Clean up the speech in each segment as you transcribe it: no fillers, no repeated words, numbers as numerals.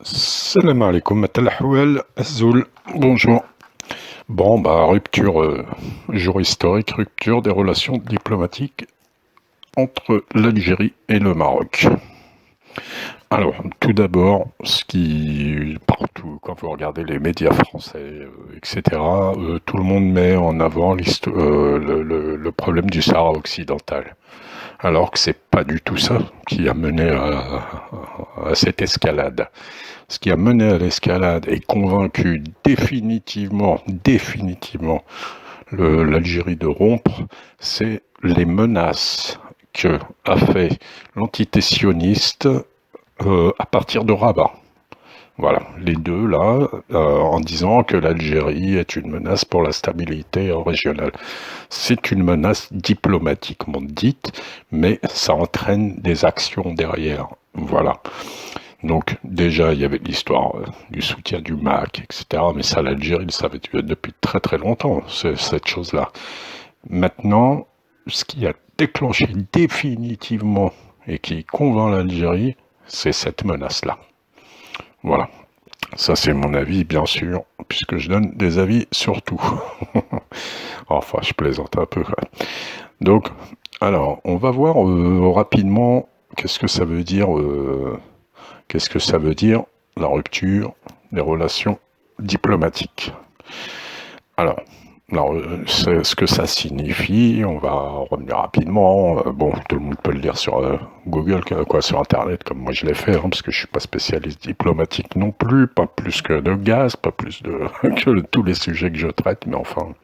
Salam alaikum, Matalahouel, Azul, bonjour. Bon, rupture, jour historique, rupture des relations diplomatiques entre l'Algérie et le Maroc. Alors, tout d'abord, ce qui, partout, quand vous regardez les médias français, etc., tout le monde met en avant le problème du Sahara occidental. Alors que c'est pas du tout ça qui a mené à cette escalade. Ce qui a mené à l'escalade et convaincu définitivement l'Algérie de rompre, c'est les menaces que a fait l'entité sioniste à partir de Rabat. Voilà, les deux là, en disant que l'Algérie est une menace pour la stabilité régionale. C'est une menace diplomatiquement dite, mais ça entraîne des actions derrière. Voilà. Donc déjà, il y avait l'histoire du soutien du MAC, etc. Mais ça, l'Algérie le savait depuis très très longtemps, cette chose-là. Maintenant, ce qui a déclenché définitivement et qui convainc l'Algérie, c'est cette menace-là. Voilà. Ça, c'est mon avis, bien sûr, puisque je donne des avis sur tout. Enfin, je plaisante un peu. Donc, alors, on va voir rapidement qu'est-ce que ça veut dire la rupture des relations diplomatiques. Alors, ce que ça signifie, on va revenir rapidement. Bon, tout le monde peut le lire sur Google, sur Internet, comme moi je l'ai fait, parce que je suis pas spécialiste diplomatique non plus, pas plus que de gaz, pas plus que tous les sujets que je traite, mais enfin,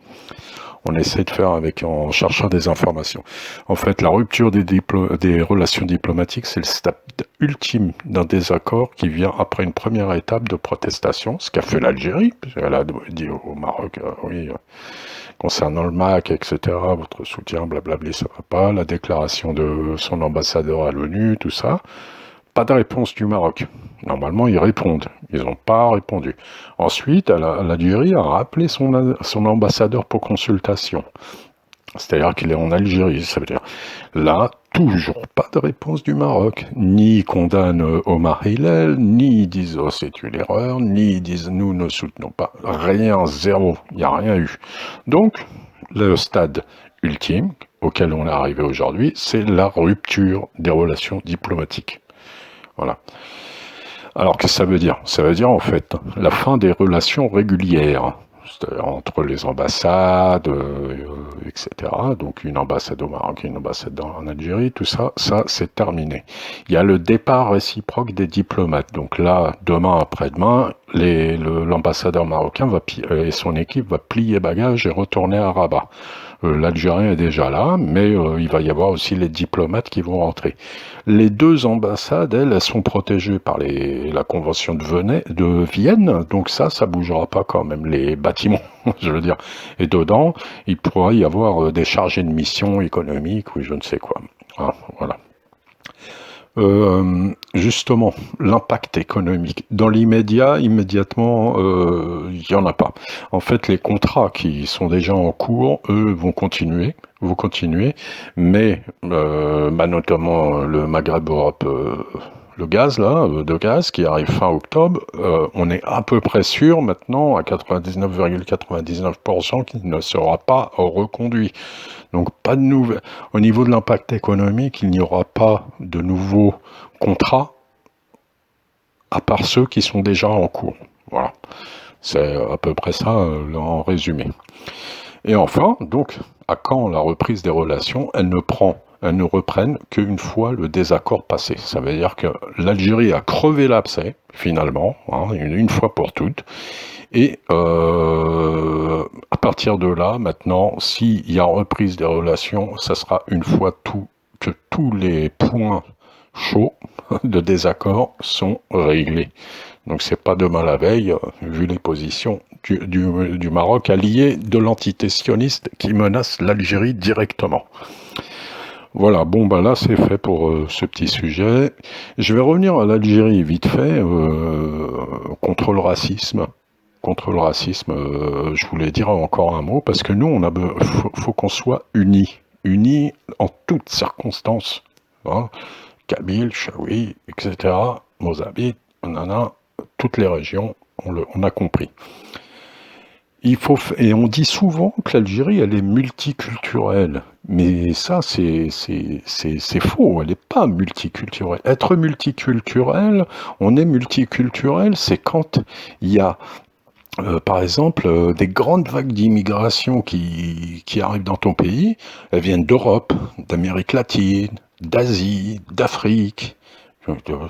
on essaie de faire en cherchant des informations. En fait, la rupture des relations diplomatiques, c'est le stade ultime d'un désaccord qui vient après une première étape de protestation, ce qu'a fait l'Algérie. Elle a dit au Maroc, oui, concernant le MAC, etc., votre soutien, blablabla, ça va pas, la déclaration de son ambassadeur à l'ONU, tout ça. Pas de réponse du Maroc. Normalement, ils répondent. Ils n'ont pas répondu. Ensuite, l'Algérie a rappelé son ambassadeur pour consultation. C'est-à-dire qu'il est en Algérie. Ça veut dire, là, toujours pas de réponse du Maroc. Ni ils condamnent Omar Hillel, ni ils disent oh, c'est une erreur, ni ils disent nous ne soutenons pas. Rien, zéro. Il n'y a rien eu. Donc, le stade ultime auquel on est arrivé aujourd'hui, c'est la rupture des relations diplomatiques. Voilà. Alors, qu'est-ce que ça veut dire? Ça veut dire, en fait, la fin des relations régulières entre les ambassades, etc. Donc, une ambassade au Maroc, une ambassade en Algérie, tout ça, c'est terminé. Il y a le départ réciproque des diplomates. Donc là, demain, après-demain, l'ambassadeur marocain et son équipe va plier bagages et retourner à Rabat. L'Algérien est déjà là, mais il va y avoir aussi les diplomates qui vont rentrer. Les deux ambassades, elles sont protégées par la Convention de Vienne, donc ça bougera pas quand même, les bâtiments, je veux dire. Et dedans, il pourra y avoir des chargés de mission économiques ou je ne sais quoi. Ah, voilà. Justement, l'impact économique. Dans l'immédiat, immédiatement, il n'y en a pas. En fait, les contrats qui sont déjà en cours, eux, vont continuer, mais notamment le Maghreb Europe, le gaz, là, de gaz, qui arrive fin octobre, on est à peu près sûr maintenant, à 99,99%, qu'il ne sera pas reconduit. Donc pas de nouvelles. Au niveau de l'impact économique, il n'y aura pas de nouveaux contrats à part ceux qui sont déjà en cours. Voilà. C'est à peu près ça en résumé. Et enfin, donc, à quand la reprise des relations? Elles ne reprennent qu'une fois le désaccord passé. Ça veut dire que l'Algérie a crevé l'abcès, finalement, une fois pour toutes. Et à partir de là, maintenant, s'il y a reprise des relations, ça sera une fois que tous les points chauds de désaccord sont réglés. Donc c'est pas demain la veille, vu les positions du Maroc allié de l'entité sioniste qui menace l'Algérie directement. Voilà, bon là c'est fait pour ce petit sujet. Je vais revenir à l'Algérie vite fait, contre le racisme. Je voulais dire encore un mot, parce que nous, faut qu'on soit unis en toutes circonstances. Kabyle, Chaoui, etc., Mozambique, toutes les régions, on a compris. Et on dit souvent que l'Algérie, elle est multiculturelle. Mais ça, c'est faux. Elle n'est pas multiculturelle. Être multiculturel, on est multiculturel, c'est quand il y a, par exemple, des grandes vagues d'immigration qui arrivent dans ton pays. Elles viennent d'Europe, d'Amérique latine, d'Asie, d'Afrique.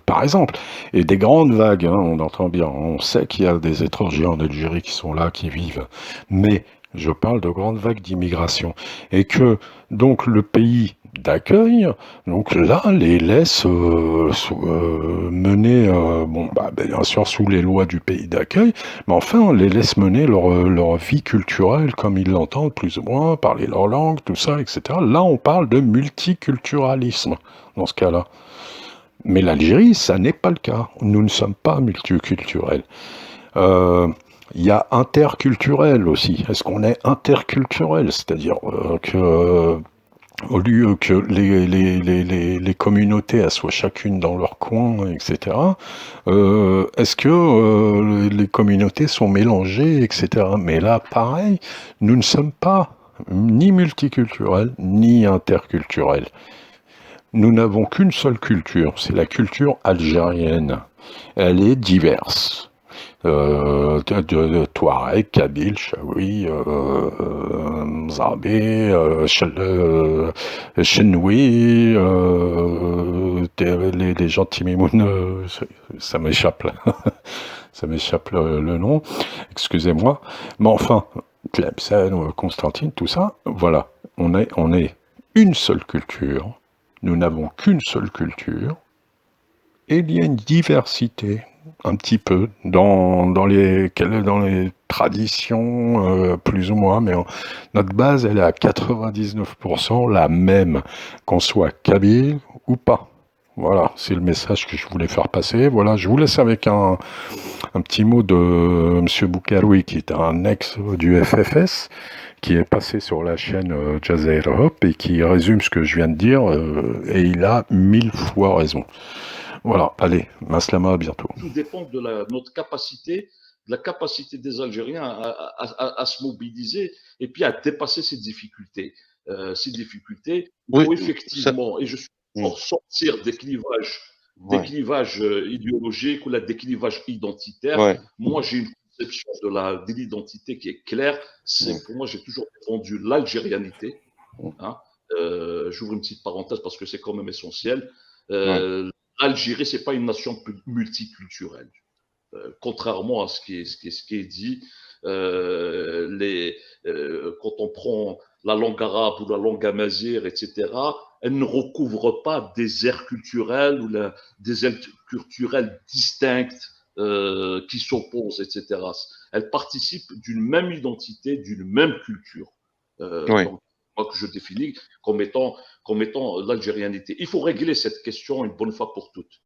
Par exemple, et des grandes vagues, hein, on entend bien, on sait qu'il y a des étrangers en Algérie qui sont là, qui vivent, mais je parle de grandes vagues d'immigration, et que donc le pays d'accueil, donc là, les laisse mener, bon, bah, bien sûr sous les lois du pays d'accueil, mais enfin, on les laisse mener leur vie culturelle comme ils l'entendent, plus ou moins, parler leur langue, tout ça, etc. Là, on parle de multiculturalisme, dans ce cas-là. Mais l'Algérie, ça n'est pas le cas. Nous ne sommes pas multiculturels. Il y a interculturel aussi. Est-ce qu'on est interculturel? C'est-à-dire que au lieu que les communautés elles soient chacune dans leur coin, etc., est-ce que les communautés sont mélangées, etc. Mais là, pareil, nous ne sommes pas ni multiculturels, ni interculturels. Nous n'avons qu'une seule culture, c'est la culture algérienne. Elle est diverse. De Touareg, Kabyle, Chaoui, Mzabé, Chenoui, les gens de Timimoun, ça m'échappe là. Ça m'échappe le nom, excusez-moi. Mais enfin, Tlemcen, Constantine, tout ça, voilà. On est une seule culture. Nous n'avons qu'une seule culture, et il y a une diversité, un petit peu, dans les traditions, plus ou moins, mais notre base, elle est à 99% la même, qu'on soit kabyle ou pas. Voilà, c'est le message que je voulais faire passer. Voilà, je vous laisse avec un petit mot de M. Boukaroui, qui est un ex du FFS, qui est passé sur la chaîne Jazeera Hop et qui résume ce que je viens de dire, et il a 1000 fois raison. Voilà, allez, Maslama, à bientôt. Tout dépend de notre capacité, de la capacité des Algériens à se mobiliser et puis à dépasser ces difficultés. Il Oui, faut effectivement, et je suis pour sortir des clivages idéologiques ou des clivages identitaires. ouais. Moi, j'ai une conception de l'identité qui est claire. Pour moi, j'ai toujours défendu l'algérianité. Hein. J'ouvre une petite parenthèse parce que c'est quand même essentiel. L'Algérie, c'est pas une nation multiculturelle. Contrairement à ce qui est dit, quand on prend la langue arabe ou la langue amazigh, etc., elle ne recouvre pas des aires culturelles ou des aires culturelles distinctes qui s'opposent, etc. Elle participe d'une même identité, d'une même culture. Donc, moi, que je définis comme étant l'algérianité. Il faut régler cette question une bonne fois pour toutes.